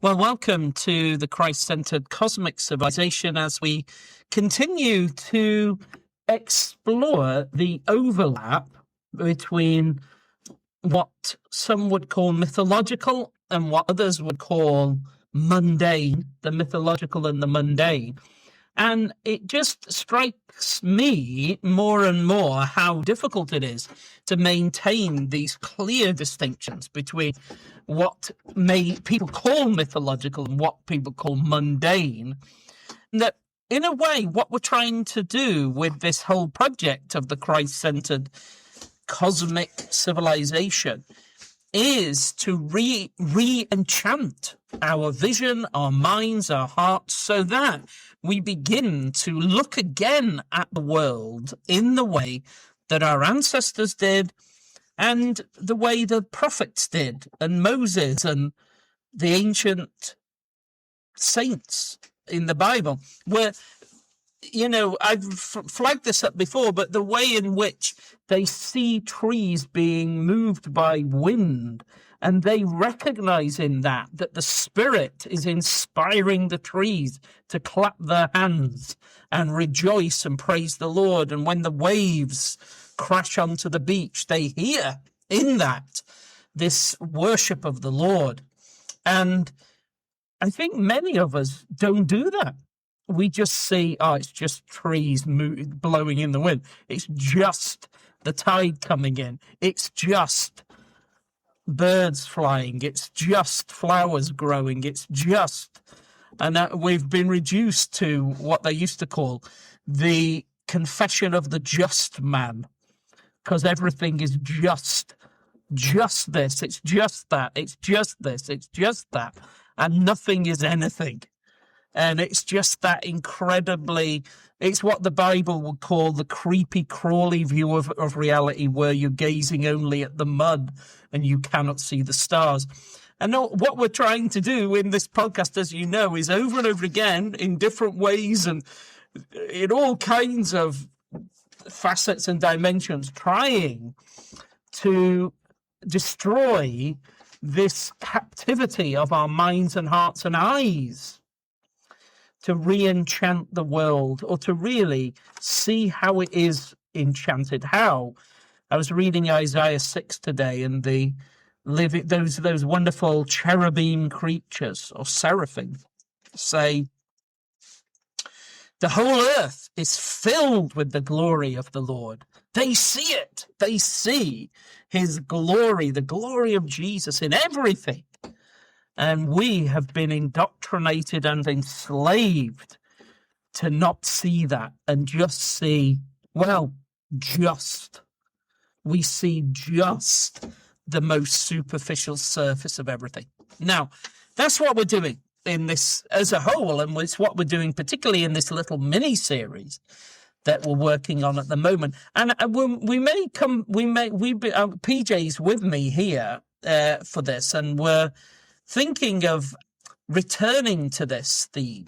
Well, welcome to the Christ-centered cosmic civilization as we continue to explore the overlap between what some would call mythological and what others would call mundane, the mythological and the mundane. And it just strikes me more and more how difficult it is to maintain these clear distinctions between what people call mythological and what people call mundane. And that, in a way, what we're trying to do with this whole project of the Christ-centered cosmic civilization is to re-enchant our vision, our minds, our hearts, so that we begin to look again at the world in the way that our ancestors did and the way the prophets did, and Moses and the ancient saints in the Bible, where, I've flagged this up before, but the way in which they see trees being moved by wind, and they recognize in that the Spirit is inspiring the trees to clap their hands and rejoice and praise the Lord. And when the waves crash onto the beach, they hear in that this worship of the Lord. And I think many of us don't do that. We just see, it's just trees blowing in the wind. It's just the tide coming in. It's just birds flying. It's just flowers growing. It's just, and we've been reduced to what they used to call the confession of the just man, because everything is just this, it's just that, it's just this, it's just that, and nothing is anything. And it's just that incredibly, it's what the Bible would call the creepy, crawly view of reality, where you're gazing only at the mud and you cannot see the stars. And what we're trying to do in this podcast, as you know, is over and over again in different ways and in all kinds of facets and dimensions, trying to destroy this captivity of our minds and hearts and eyes, to re-enchant the world, or to really see how it is enchanted. How? I was reading Isaiah 6 today, and those wonderful cherubim creatures, or seraphim, say, the whole earth is filled with the glory of the Lord. They see it. They see his glory, the glory of Jesus in everything. And we have been indoctrinated and enslaved to not see that and just see, we see just the most superficial surface of everything. Now, that's what we're doing in this as a whole, and it's what we're doing particularly in this little mini series that we're working on at the moment. And PJ's with me here for this, and we're thinking of returning to this theme.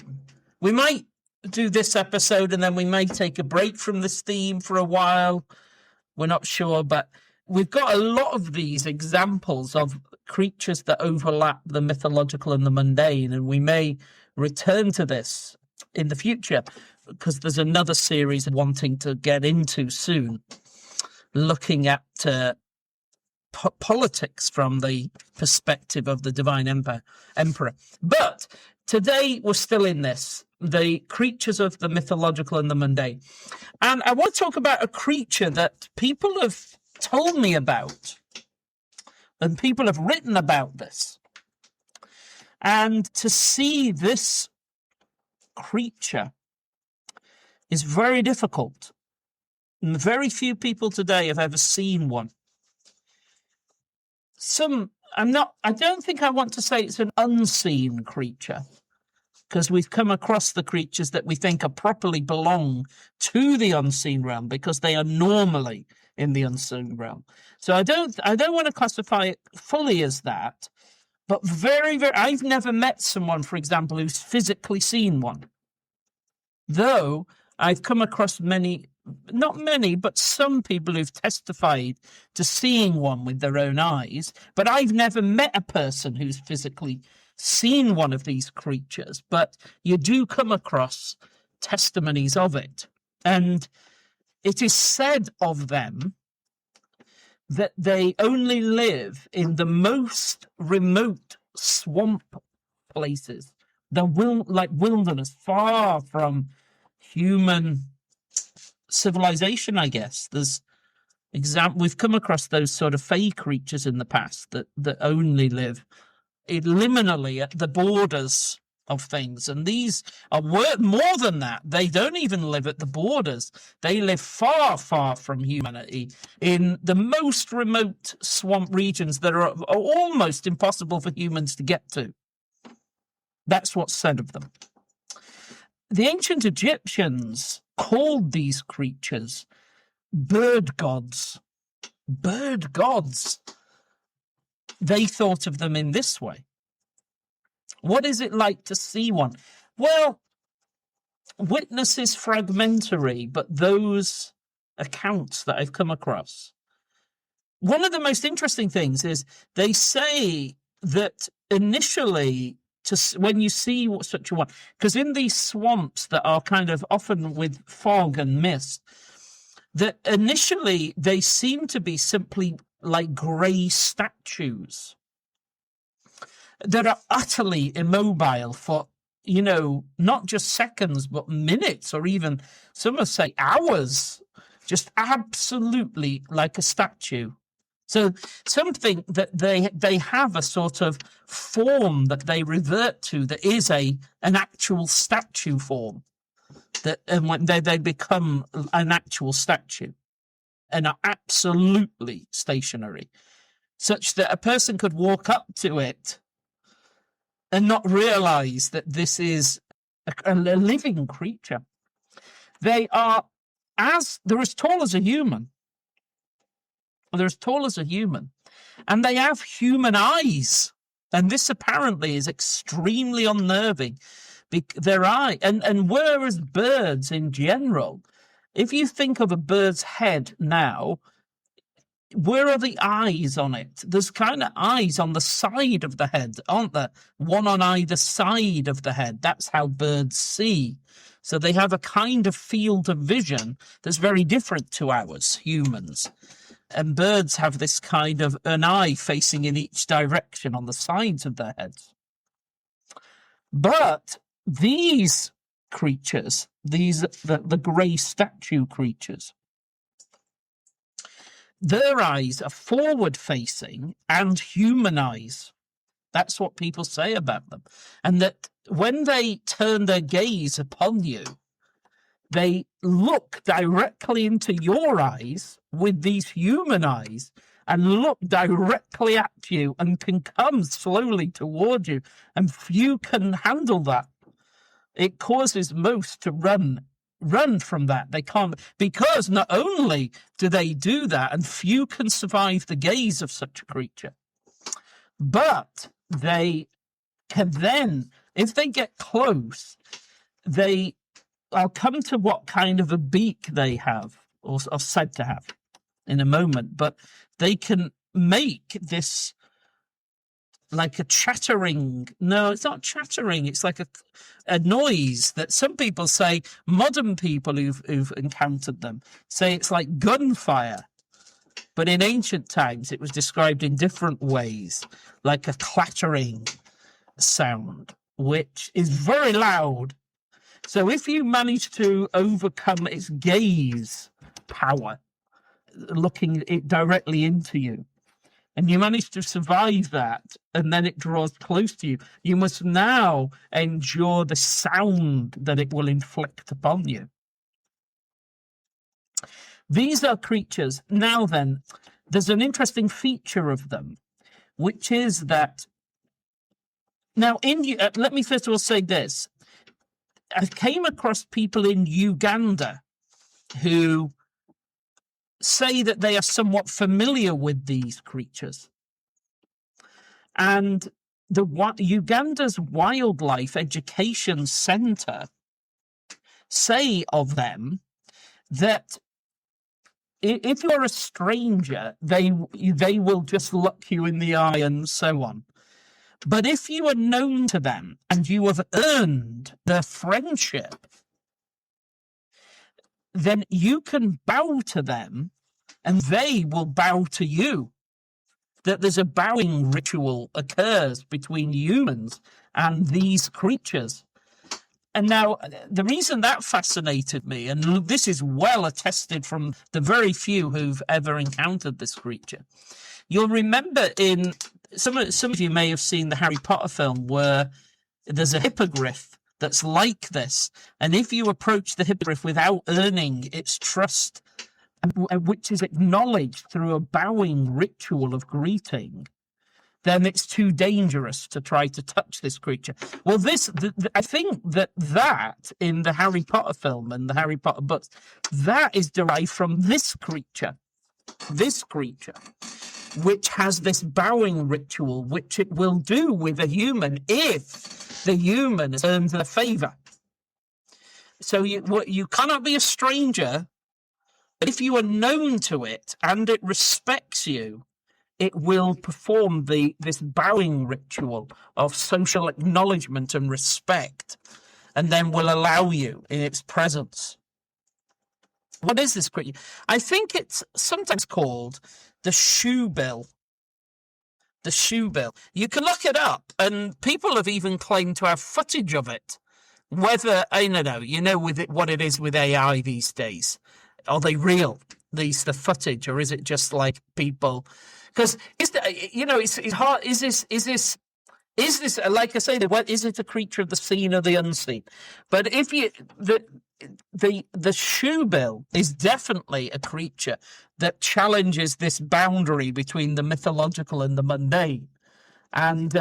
We might do this episode and then we may take a break from this theme for a while. We're not sure, but we've got a lot of these examples of creatures that overlap the mythological and the mundane, and we may return to this in the future because there's another series wanting to get into soon, looking at politics from the perspective of the divine emperor. But today we're still in this, the creatures of the mythological and the mundane. And I want to talk about a creature that people have told me about, and people have written about this. And to see this creature is very difficult. And very few people today have ever seen one. I don't think I want to say it's an unseen creature, because we've come across the creatures that we think are properly belong to the unseen realm because they are normally in the unseen realm. So I don't want to classify it fully as that, but I've never met someone, for example, who's physically seen one. Though I've come across not many, but some people who've testified to seeing one with their own eyes, but I've never met a person who's physically seen one of these creatures, but you do come across testimonies of it. And it is said of them that they only live in the most remote swamp places, like wilderness, far from human civilization, I guess. We've come across those sort of fey creatures in the past that only live liminally at the borders of things, and these are more than that. They don't even live at the borders. They live far, far from humanity in the most remote swamp regions that are almost impossible for humans to get to. That's what's said of them. The ancient Egyptians called these creatures bird gods. Bird gods. They thought of them in this way. What is it like to see one? Well, witness is fragmentary, but those accounts that I've come across, one of the most interesting things is they say that initially, when you see such a one, because in these swamps that are kind of often with fog and mist, that initially they seem to be simply like grey statues that are utterly immobile for, not just seconds, but minutes, or even some would say hours, just absolutely like a statue. So something that they have a sort of form that they revert to that is an actual statue form, and when they become an actual statue and are absolutely stationary, such that a person could walk up to it and not realize that this is a living creature. They're as tall as a human. They're as tall as a human. And they have human eyes. And this apparently is extremely unnerving. Their eye, and whereas birds in general, if you think of a bird's head now, where are the eyes on it? There's kind of eyes on the side of the head, aren't there? One on either side of the head. That's how birds see. So they have a kind of field of vision that's very different to ours, humans. And birds have this kind of an eye facing in each direction on the sides of their heads. But these creatures, the grey statue creatures, their eyes are forward-facing and human eyes. That's what people say about them. And that when they turn their gaze upon you, they look directly into your eyes with these human eyes and look directly at you and can come slowly toward you. And few can handle that. It causes most to run from that. They can't, because not only do they do that, and few can survive the gaze of such a creature, but they can then, if they get close, I'll come to what kind of a beak they have, or said to have in a moment, but they can make this like a chattering. No, it's not chattering. It's like a noise that some people say, modern people who've encountered them say it's like gunfire. But in ancient times, it was described in different ways, like a clattering sound, which is very loud. So if you manage to overcome its gaze power, looking it directly into you, and you manage to survive that, and then it draws close to you, you must now endure the sound that it will inflict upon you. These are creatures. Now then, there's an interesting feature of them, which is that, now let me first of all say this. I came across people in Uganda who say that they are somewhat familiar with these creatures. And Uganda's Wildlife Education Centre say of them that if you're a stranger, they will just look you in the eye and so on. But if you are known to them and you have earned their friendship, then you can bow to them and they will bow to you. That there's a bowing ritual occurs between humans and these creatures. And now, the reason that fascinated me, and this is well attested from the very few who've ever encountered this creature, you'll remember in some of you may have seen the Harry Potter film where there's a hippogriff that's like this, and if you approach the hippogriff without earning its trust, which is acknowledged through a bowing ritual of greeting, then it's too dangerous to try to touch this creature. Well, I think that in the Harry Potter film and the Harry Potter books, that is derived from this creature, which has this bowing ritual, which it will do with a human if the human has earned their favor. So you cannot be a stranger. If you are known to it and it respects you, it will perform this bowing ritual of social acknowledgement and respect, and then will allow you in its presence. What is this creature? I think it's sometimes called the shoebill. The shoebill. You can look it up, and people have even claimed to have footage of it. Whether, I don't know, with what it is with AI these days. Are they real? The footage, or is it just like people? Because it's hard. Is this like I say? What is it? A creature of the seen or the unseen? But if the shoebill is definitely a creature that challenges this boundary between the mythological and the mundane, and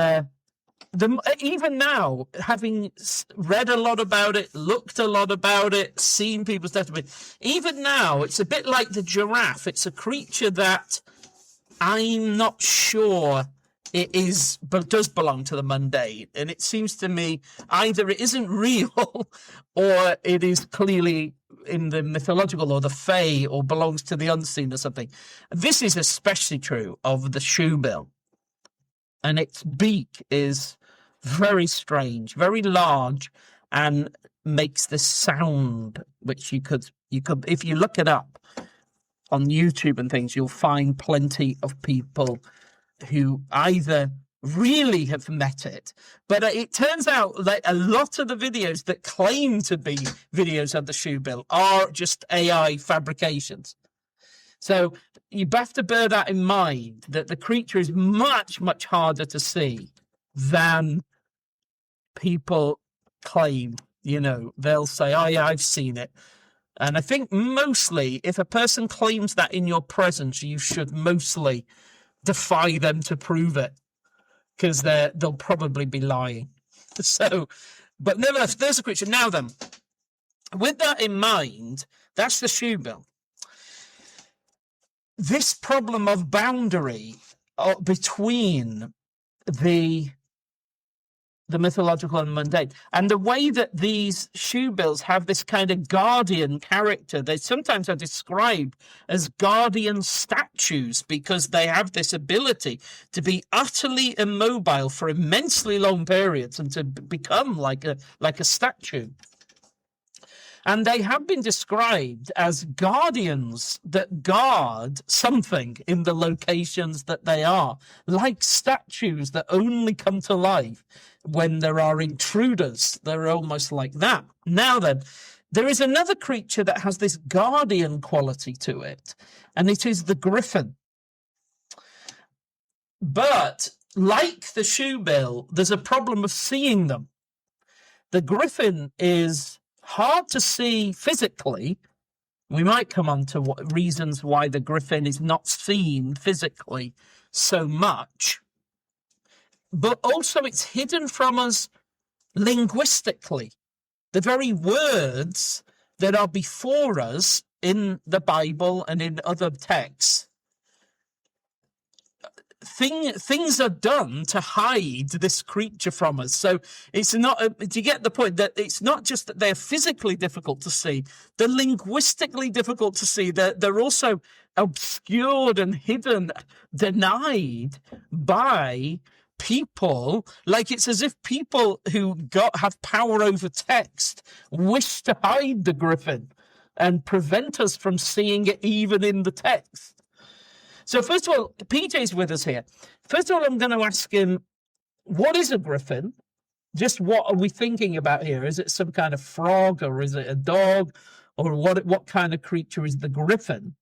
even now, having read a lot about it, looked a lot about it, seen people's testimony, even now, it's a bit like the giraffe. It's a creature that I'm not sure it is, but does belong to the mundane. And it seems to me either it isn't real or it is clearly in the mythological or the fae or belongs to the unseen or something. This is especially true of the shoebill. And its beak is very strange, very large, and makes this sound, which you could, if you look it up on YouTube and things, you'll find plenty of people who either really have met it, but it turns out that a lot of the videos that claim to be videos of the shoebill are just AI fabrications. So you have to bear that in mind, that the creature is much, much harder to see than people claim. They'll say, oh yeah, I've seen it. And I think mostly if a person claims that in your presence, you should mostly defy them to prove it, because they'll probably be lying. So, but nevertheless, there's a creature. Now then, with that in mind, that's the shoebill. This problem of boundary between the mythological and mundane, and the way that these shoebills have this kind of guardian character. They sometimes are described as guardian statues because they have this ability to be utterly immobile for immensely long periods and to become like a statue. And they have been described as guardians that guard something in the locations that they are, like statues that only come to life when there are intruders. They're almost like that. Now then, there is another creature that has this guardian quality to it, and it is the griffin. But like the shoebill, there's a problem of seeing them. The griffin is hard to see physically. We might come on to reasons why the griffin is not seen physically so much, but also it's hidden from us linguistically. The very words that are before us in the Bible and in other texts, things are done to hide this creature from us. So it's not, do you get the point, that it's not just that they're physically difficult to see, they're linguistically difficult to see. They're also obscured and hidden, denied by people, like it's as if people who have power over text wish to hide the griffin and prevent us from seeing it even in the text. So first of all, PJ's with us here. First of all, I'm going to ask him, what is a griffin? Just what are we thinking about here? Is it some kind of frog, or is it a dog, or what kind of creature is the griffin?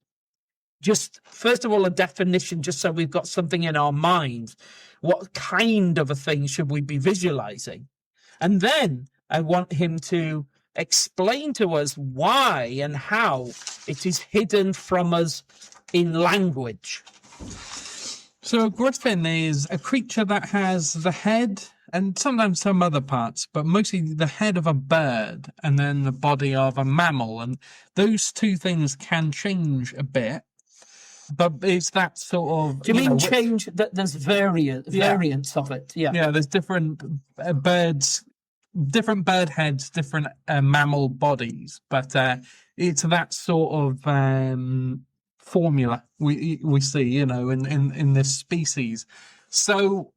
Just first of all, a definition, just so we've got something in our minds. What kind of a thing should we be visualizing? And then I want him to explain to us why and how it is hidden from us in language. So a griffin is a creature that has the head and sometimes some other parts, but mostly the head of a bird and then the body of a mammal. And those two things can change a bit, but it's that sort of... Do you mean change? That there's variants of it? Yeah. Yeah, there's different birds, different bird heads, different mammal bodies, but it's that sort of formula we see, in this species. So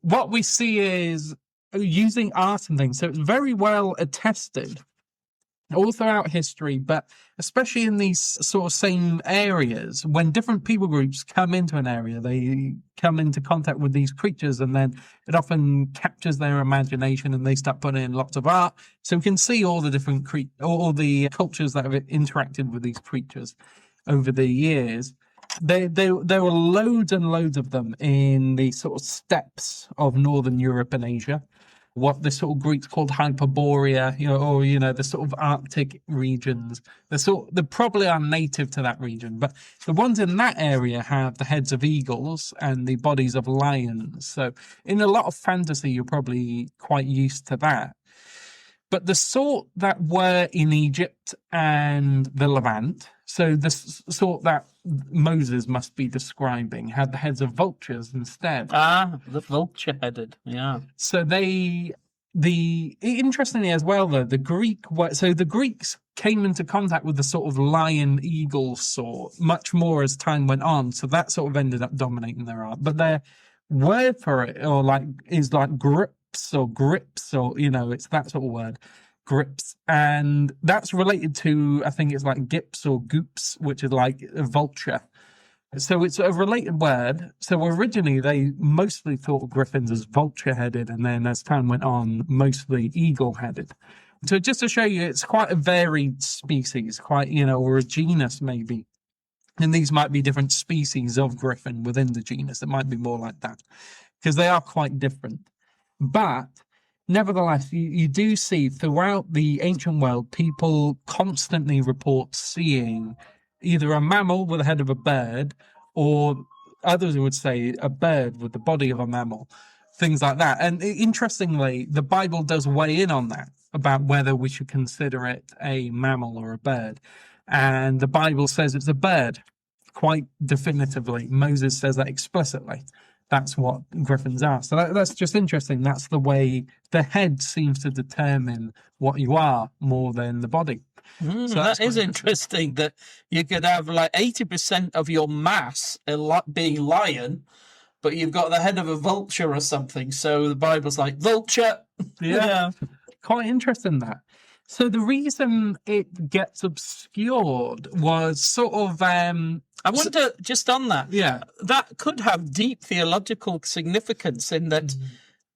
what we see is using art and things. So it's very well attested all throughout history, but especially in these sort of same areas, when different people groups come into an area, they come into contact with these creatures, and then it often captures their imagination and they start putting in lots of art. So we can see all the different all the cultures that have interacted with these creatures over the years. There were loads and loads of them in the sort of steppes of Northern Europe and Asia, what the sort of Greeks called Hyperborea, the sort of Arctic regions. They probably are native to that region, but the ones in that area have the heads of eagles and the bodies of lions. So in a lot of fantasy, you're probably quite used to that. But the sort that were in Egypt and the Levant, so the sort that Moses must be describing, had the heads of vultures instead. Ah, the vulture-headed, yeah. So interestingly as well, though, the Greeks came into contact with the sort of lion-eagle sort much more as time went on. So that sort of ended up dominating their art. But their word for it, is grips, it's that sort of word. Grips, and that's related to, I think it's like gips or goops, which is like a vulture. So it's a related word. So originally they mostly thought of griffins as vulture-headed, and then as time went on, mostly eagle-headed. So just to show you, it's quite a varied species, or a genus maybe. And these might be different species of griffin within the genus. It might be more like that, because they are quite different. But nevertheless, you do see throughout the ancient world, people constantly report seeing either a mammal with the head of a bird, or others would say a bird with the body of a mammal, things like that. And interestingly, the Bible does weigh in on that, about whether we should consider it a mammal or a bird. And the Bible says it's a bird, quite definitively. Moses says that explicitly. That's what griffins are. So that's just interesting. That's the way the head seems to determine what you are more than the body. So that is interesting that you could have like 80% of your mass being lion, but you've got the head of a vulture or something. So the Bible's like, vulture. Yeah. Quite interesting that. So the reason it gets obscured was sort of... I wonder, just on that, yeah, that could have deep theological significance in that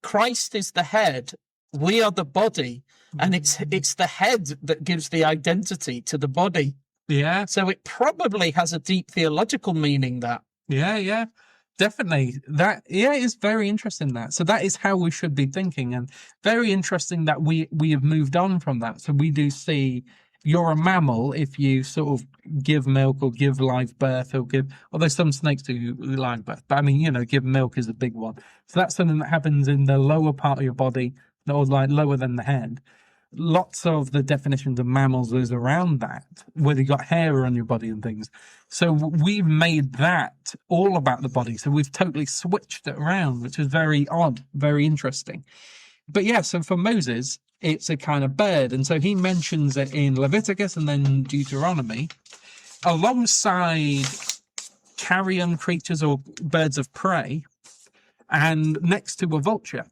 Christ is the head, we are the body, and it's the head that gives the identity to the body. Yeah. So it probably has a deep theological meaning, that. Yeah. Definitely. That is very interesting, that. So that is how we should be thinking, and very interesting that we have moved on from that. So we do see you're a mammal if you sort of give milk or give live birth, although some snakes do live birth, but I mean, give milk is a big one. So that's something that happens in the lower part of your body, or like lower than the head. Lots of the definitions of mammals is around that, whether you got hair on your body and things. So we've made that all about the body. So we've totally switched it around, which is very odd, very interesting. But yeah, so for Moses, it's a kind of bird. And so he mentions it in Leviticus and then Deuteronomy, alongside carrion creatures or birds of prey. and next to a vulture.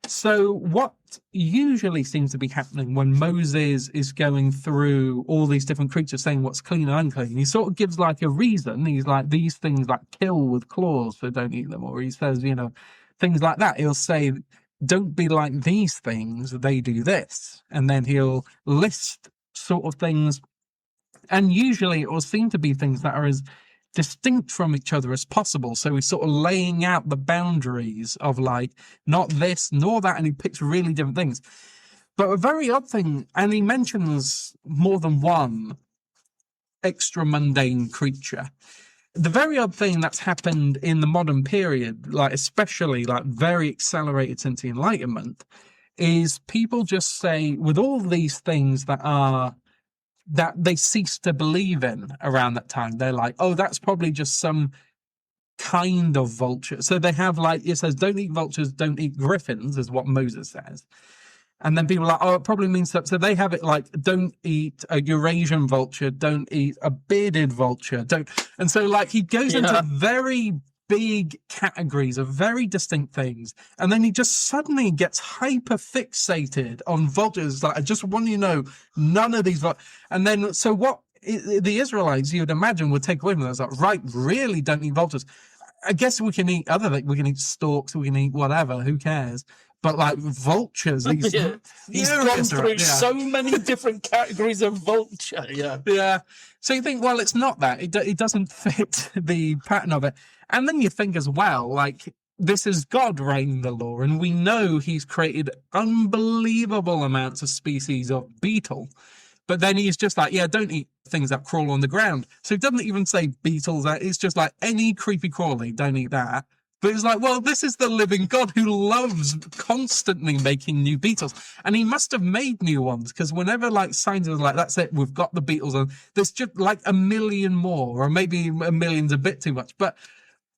So what usually seems to be happening when Moses is going through all these different creatures saying what's clean and unclean, he sort of gives like a reason. He's like, these things like kill with claws, so don't eat them. Or he says, you know, things like that. He'll say, don't be like these things, they do this. And then he'll list sort of things. And usually it will seem to be things that are as distinct from each other as possible. So he's sort of laying out the boundaries of like, not this nor that, and he picks really different things. But a very odd thing, and he mentions more than one extra mundane creature. The very odd thing that's happened in the modern period, like especially like very accelerated since the Enlightenment, is people just say with all these things that they cease to believe in around that time. They're like, oh, that's probably just some kind of vulture. So they have like, it says, don't eat vultures, don't eat griffins, is what Moses says. And then people are like, oh, it probably means that. So they have it like, don't eat a Eurasian vulture, don't eat a bearded vulture, don't. And so like he goes into very big categories of very distinct things, and then he just suddenly gets hyper fixated on vultures. Like, I just want you to know, none of these. And then, so what the Israelites, you would imagine, would take away from that. It's like, right, really, don't eat vultures. I guess we can eat other things. We can eat storks. We can eat whatever. Who cares? But like vultures, he's gone through so many different categories of vulture. Yeah. So you think, well, it's not that. It doesn't fit the pattern of it. And then you think as well, like, this is God writing the law, and we know he's created unbelievable amounts of species of beetle. But then he's just like, yeah, don't eat things that crawl on the ground. So he doesn't even say beetles. It's just like any creepy crawly, don't eat that. But it's like, well, this is the living God who loves constantly making new beetles. And he must have made new ones, because whenever like scientists are like, that's it, we've got the beetles on, there's just like a million more, or maybe a million's a bit too much. But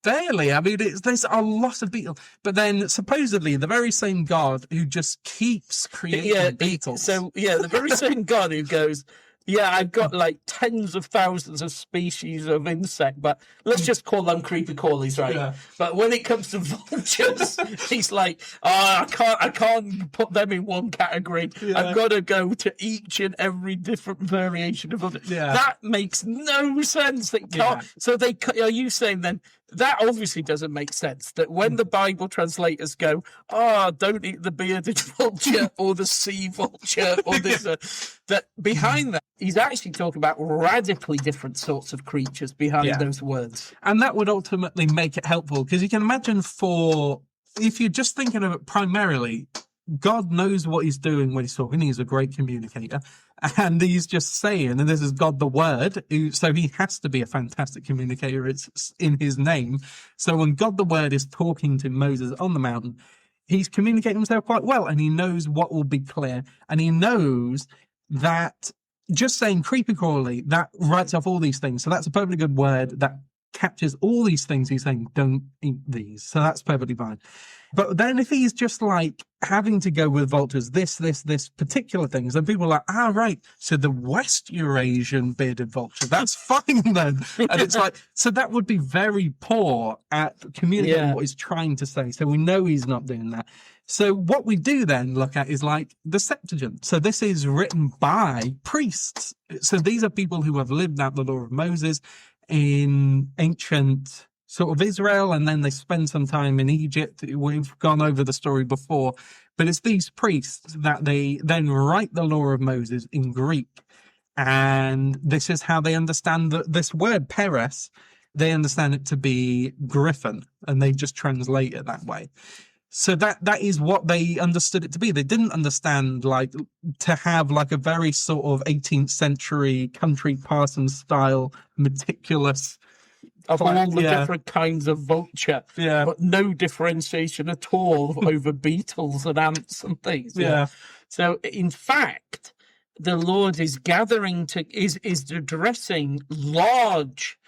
barely. I mean, there's a lot of beetles. But then supposedly the very same God who just keeps creating beetles. The very same God who goes, yeah, I've got like tens of thousands of species of insect, but let's just call them creepy crawlies, right? Yeah. But when it comes to vultures, he's like, I can't put them in one category. Yeah. I've got to go to each and every different variation of vulture. Yeah. That makes no sense. They can't. Yeah. So are you saying then that obviously doesn't make sense, that when the Bible translators go, don't eat the bearded vulture or the sea vulture or this, that behind that, he's actually talking about radically different sorts of creatures behind those words. And that would ultimately make it helpful, because you can imagine if you're just thinking of it primarily, God knows what he's doing when he's talking. He's a great communicator. And he's just saying, and this is God the Word, so he has to be a fantastic communicator. It's in his name. So when God the Word is talking to Moses on the mountain, he's communicating himself quite well, and he knows what will be clear. And he knows that just saying creepy crawly, that writes off all these things. So that's a perfectly good word that captures all these things. He's saying, don't eat these. So that's perfectly fine. But then if he's just like having to go with vultures, this particular things, then people are like, right, so the West Eurasian bearded vulture, that's fine then. And it's like, so that would be very poor at communicating what he's trying to say. So we know he's not doing that. So what we do then look at is like the Septuagint. So this is written by priests. So these are people who have lived out the law of Moses in ancient sort of Israel, and then they spend some time in Egypt. We've gone over the story before, but it's these priests that they then write the law of Moses in Greek. And this is how they understand this word, peres. They understand it to be griffin, and they just translate it that way. So that is what they understood it to be. They didn't understand like to have like a very sort of 18th century country parson style meticulous of all the different kinds of vulture, but no differentiation at all over beetles and ants and things. So in fact, the Lord is is addressing large,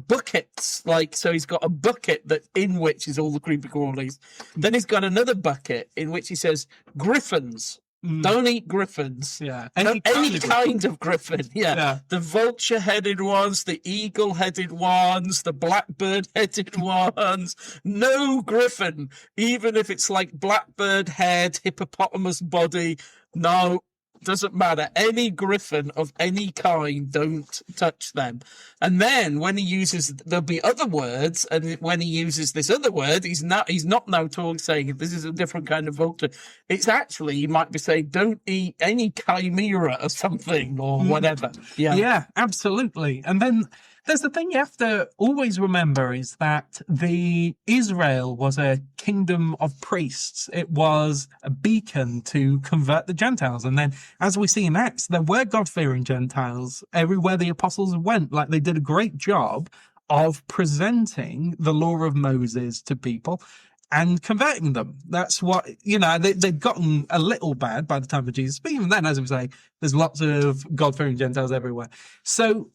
buckets. Like, so he's got a bucket in which is all the creepy crawlies. Then he's got another bucket in which he says griffins Don't eat griffins. Yeah. Any kind of kind of griffin. Yeah. The vulture-headed ones, the eagle-headed ones, the blackbird-headed ones. No griffin, even if it's like blackbird head, hippopotamus body. No, doesn't matter. Any griffin of any kind, don't touch them. And then when he uses, there'll be other words, and when he uses this other word, he's not now saying this is a different kind of vulture. It's actually, he might be saying, don't eat any chimera or something or whatever. Yeah, absolutely. And then there's the thing you have to always remember is that Israel was a kingdom of priests. It was a beacon to convert the Gentiles. And then, as we see in Acts, there were God-fearing Gentiles everywhere the apostles went. Like, they did a great job of presenting the law of Moses to people and converting them. That's what, they'd gotten a little bad by the time of Jesus. But even then, as we say, there's lots of God-fearing Gentiles everywhere. So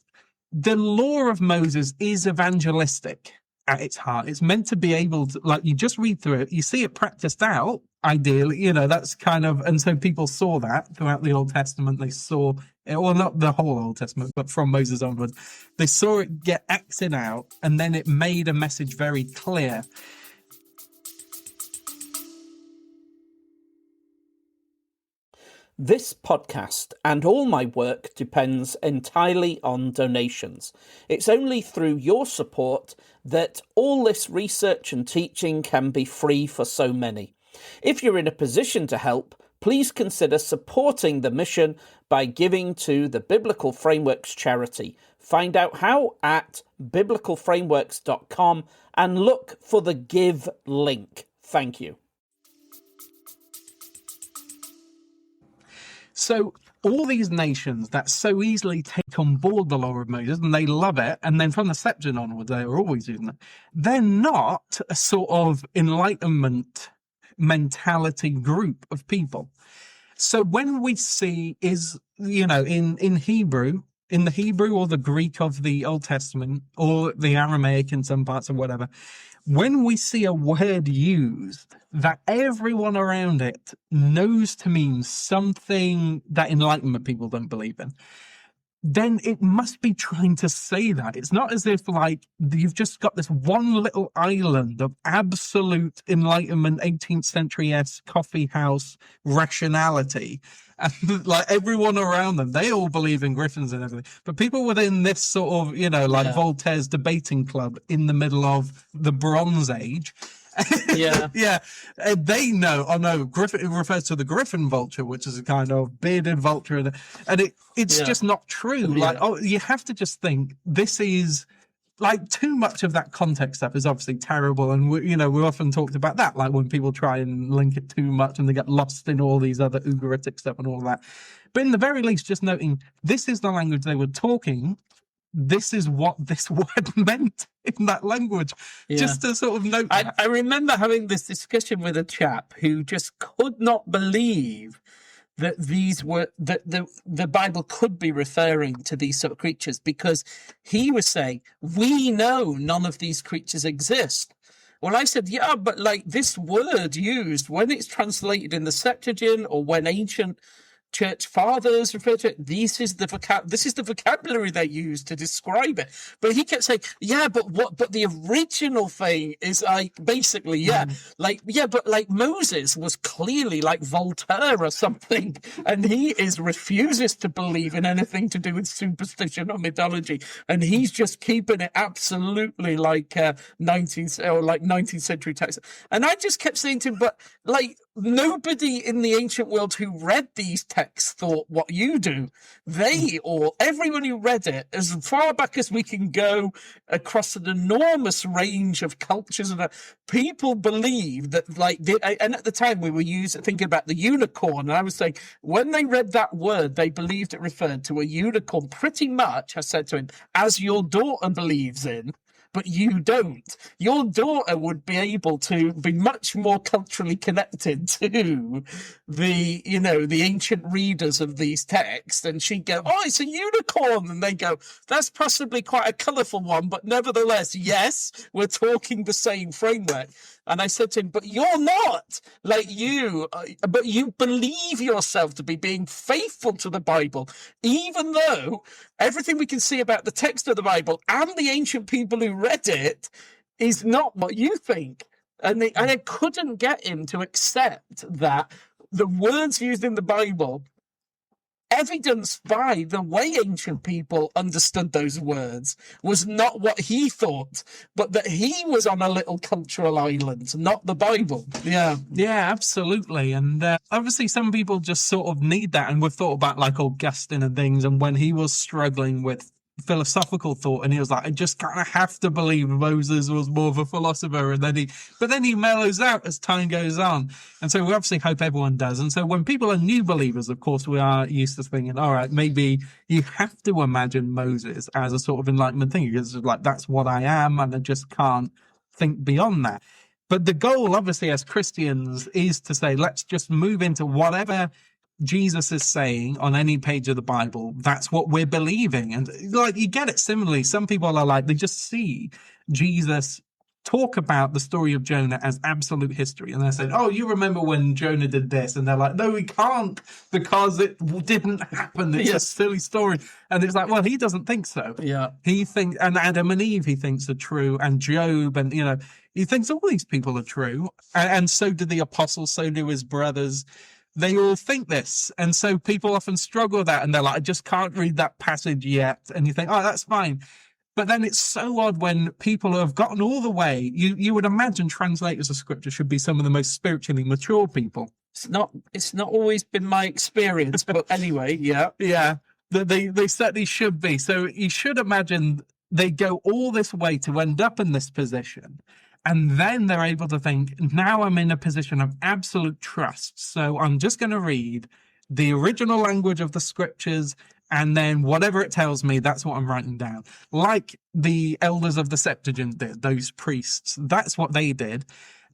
the law of Moses is evangelistic at its heart. It's meant to be able to, like, you just read through it, you see it practiced out, ideally, that's kind of, and so people saw that throughout the Old Testament. They saw it, well, not the whole Old Testament, but from Moses onward, they saw it get acted out, and then it made a message very clear. This podcast and all my work depends entirely on donations. It's only through your support that all this research and teaching can be free for so many. If you're in a position to help, please consider supporting the mission by giving to the Biblical Frameworks charity. Find out how at biblicalframeworks.com and look for the Give link. Thank you. So all these nations that so easily take on board the law of Moses, and they love it, and then from the Septuagint onwards, they were always using it, they're not a sort of Enlightenment mentality group of people. So when we see in Hebrew, in the Hebrew or the Greek of the Old Testament, or the Aramaic in some parts or whatever, when we see a word used that everyone around it knows to mean something that Enlightenment people don't believe in, then it must be trying to say that. It's not as if, like, you've just got this one little island of absolute Enlightenment, 18th century-esque coffee house rationality, and like everyone around them, they all believe in griffins and everything. But people within this sort of, Voltaire's debating club in the middle of the Bronze Age, they know. Oh no, Griffin, it refers to the griffin vulture, which is a kind of bearded vulture, and it's just not true. Like, you have to just think this is, like, too much of that context stuff is obviously terrible, and we often talked about that, like when people try and link it too much and they get lost in all these other Ugaritic stuff and all that. But in the very least, just noting this is the language they were talking. This is what this word meant in that language. Just to sort of note. I remember having this discussion with a chap who just could not believe that these were that the Bible could be referring to these sort of creatures, because he was saying, we know none of these creatures exist. Well, I said, yeah, but like this word used when it's translated in the Septuagint or when ancient church fathers refer to it, this is the vocabulary they use to describe it. But he kept saying, but the original thing is like basically, but like Moses was clearly like Voltaire or something, and he refuses to believe in anything to do with superstition or mythology, and he's just keeping it absolutely like 19th century text. And I just kept saying to him, but like, nobody in the ancient world who read these texts thought what you do. Everyone who read it, as far back as we can go across an enormous range of cultures, and people believed that, and at the time we were thinking about the unicorn, and I was saying, when they read that word, they believed it referred to a unicorn, pretty much, I said to him, as your daughter believes in, but you don't. Your daughter would be able to be much more culturally connected to the ancient readers of these texts, and she'd go, oh, it's a unicorn, and they go, that's possibly quite a colourful one, but nevertheless, yes, we're talking the same framework. And I said to him, but you're not like you, but you believe yourself to be being faithful to the Bible, even though everything we can see about the text of the Bible and the ancient people who read it is not what you think. And I couldn't get him to accept that the words used in the Bible, evidenced by the way ancient people understood those words, was not what he thought, but that he was on a little cultural island, not the Bible. Yeah. Yeah, absolutely. And obviously some people just sort of need that. And we've thought about like Augustine and things. And when he was struggling with philosophical thought, and he was like, I just kind of have to believe Moses was more of a philosopher, and then he mellows out as time goes on. And so we obviously hope everyone does. And so when people are new believers, of course, we are used to thinking, all right, maybe you have to imagine Moses as a sort of enlightenment thing, because like that's what I am, and I just can't think beyond that. But the goal, obviously, as Christians is to say, let's just move into whatever Jesus is saying on any page of the Bible. That's what we're believing. And like, you get it similarly. Some people are like, they just see Jesus talk about the story of Jonah as absolute history. And they're saying, oh, you remember when Jonah did this? And they're like, no, we can't, because it didn't happen. It's a silly story. And it's like, well, he doesn't think so. Yeah. He thinks, and Adam and Eve, he thinks are true, and Job, and, you know, he thinks all these people are true. And so did the apostles, so do his brothers. They all think this. And so people often struggle with that, and they're like, I just can't read that passage yet. And you think, oh, that's fine. But then it's so odd when people have gotten all the way. You would imagine translators of scripture should be some of the most spiritually mature people. It's not always been my experience, but anyway, yeah. Yeah, they certainly should be. So you should imagine they go all this way to end up in this position. And then they're able to think, now I'm in a position of absolute trust. So I'm just going to read the original language of the scriptures, and then whatever it tells me, that's what I'm writing down. Like the elders of the Septuagint did, those priests, that's what they did.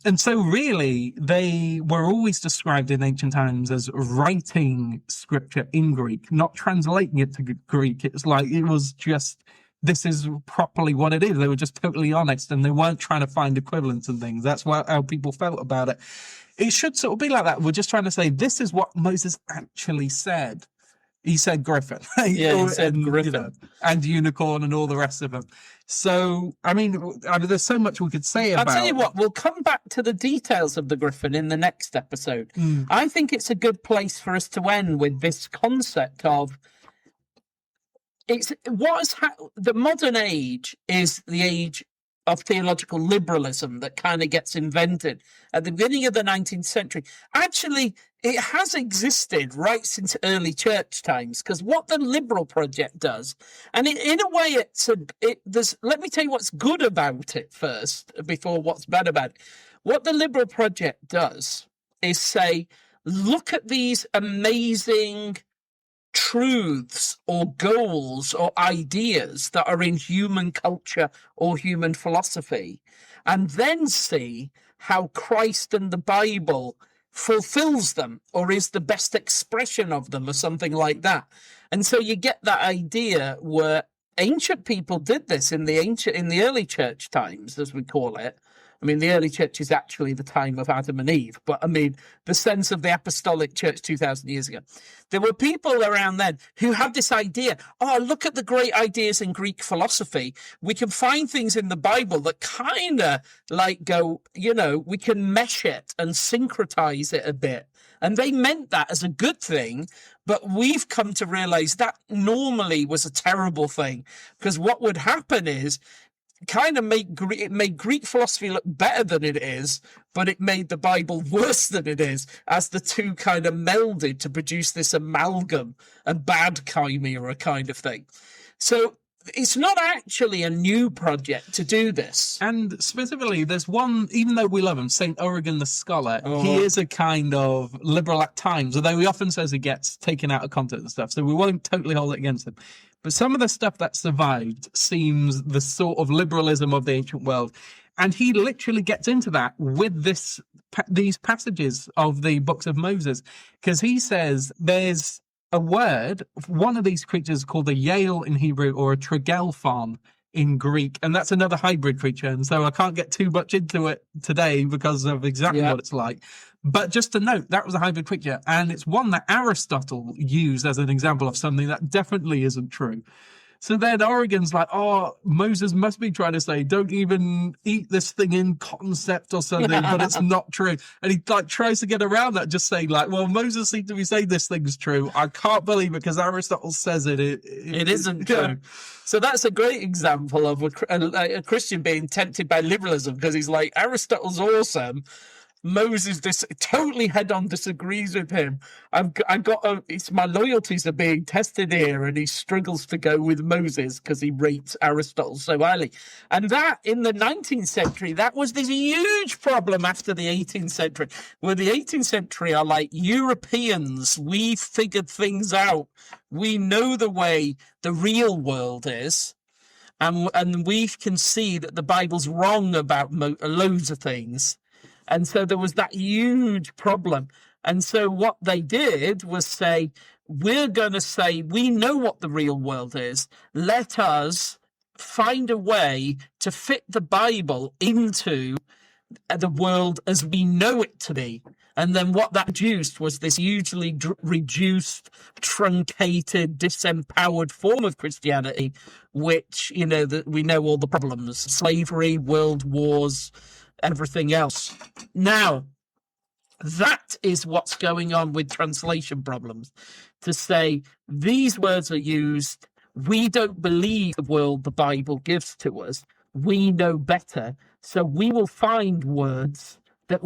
And so really, they were always described in ancient times as writing scripture in Greek, not translating it to Greek. It's like, it was just, this is properly what it is. They were just totally honest, and they weren't trying to find equivalents and things. That's how people felt about it. It should sort of be like that. We're just trying to say, this is what Moses actually said. He said griffin. Yeah, he said griffin. You know, and unicorn and all the rest of them. So, I mean, there's so much we could say about it. I'll tell you what, we'll come back to the details of the griffin in the next episode. I think it's a good place for us to end with this concept of, the modern age is the age of theological liberalism that kind of gets invented at the beginning of the 19th century. Actually, it has existed right since early church times, because what the liberal project does, and in a way, let me tell you what's good about it first, before what's bad about it. What the liberal project does is say, look at these amazing truths or goals or ideas that are in human culture or human philosophy, and then see how Christ and the Bible fulfills them or is the best expression of them or something like that. And so you get that idea where ancient people did this in the early church times, as we call it. I mean, the early church is actually the time of Adam and Eve, but I mean, the sense of the apostolic church 2,000 years ago. There were people around then who had this idea, oh, look at the great ideas in Greek philosophy. We can find things in the Bible that kind of like go, you know, we can mesh it and syncretize it a bit. And they meant that as a good thing, but we've come to realize that normally was a terrible thing, because what would happen is, kind of it made Greek philosophy look better than it is, but it made the Bible worse than it is, as the two kind of melded to produce this amalgam, a bad chimera kind of thing. So it's not actually a new project to do this. And specifically, there's one, even though we love him, St. Origen the Scholar, he is a kind of liberal at times, although he often says he gets taken out of context and stuff, so we won't totally hold it against him. But some of the stuff that survived seems the sort of liberalism of the ancient world. And he literally gets into that with these passages of the books of Moses, because he says there's a word, one of these creatures called a Yale in Hebrew or a Trigelphon in Greek, and that's another hybrid creature. And so I can't get too much into it today because of exactly what it's like. But just to note, that was a hybrid creature, and it's one that Aristotle used as an example of something that definitely isn't true. So then Oregon's like, oh, Moses must be trying to say, don't even eat this thing in concept or something, but it's not true. And he like tries to get around that, just saying like, well, Moses seems to be saying this thing's true. I can't believe it because Aristotle says it. It isn't true. So that's a great example of a Christian being tempted by liberalism, because he's like, Aristotle's awesome. Moses totally head-on disagrees with him. It's my loyalties are being tested here, and he struggles to go with Moses because he rates Aristotle so highly. And that, in the 19th century, that was this huge problem after the 18th century, where the 18th century are like, Europeans, we figured things out. We know the way the real world is. And we can see that the Bible's wrong about loads of things. And so there was that huge problem. And so what they did was say, we're going to say, we know what the real world is. Let us find a way to fit the Bible into the world as we know it to be. And then what that produced was this hugely reduced, truncated, disempowered form of Christianity, which, we know all the problems: slavery, world wars, everything else. Now, that is what's going on with translation problems. To say these words are used, we don't believe the world the Bible gives to us. We know better, so we will find words that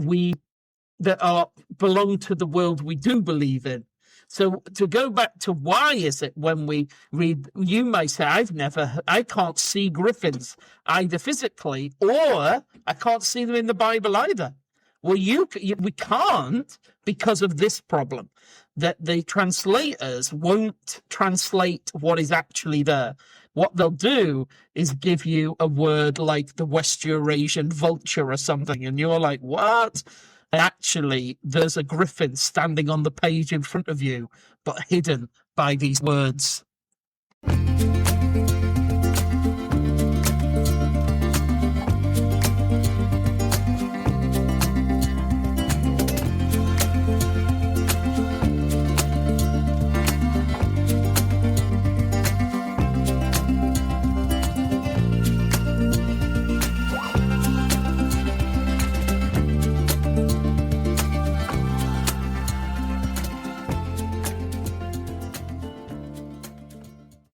belong to the world we do believe in. So to go back to why is it when we read, you may say, I can't see griffins either physically, or I can't see them in the Bible either. Well, we can't because of this problem, that the translators won't translate what is actually there. What they'll do is give you a word like the West Eurasian vulture or something, and you're like, what? Actually, there's a griffin standing on the page in front of you, but hidden by these words.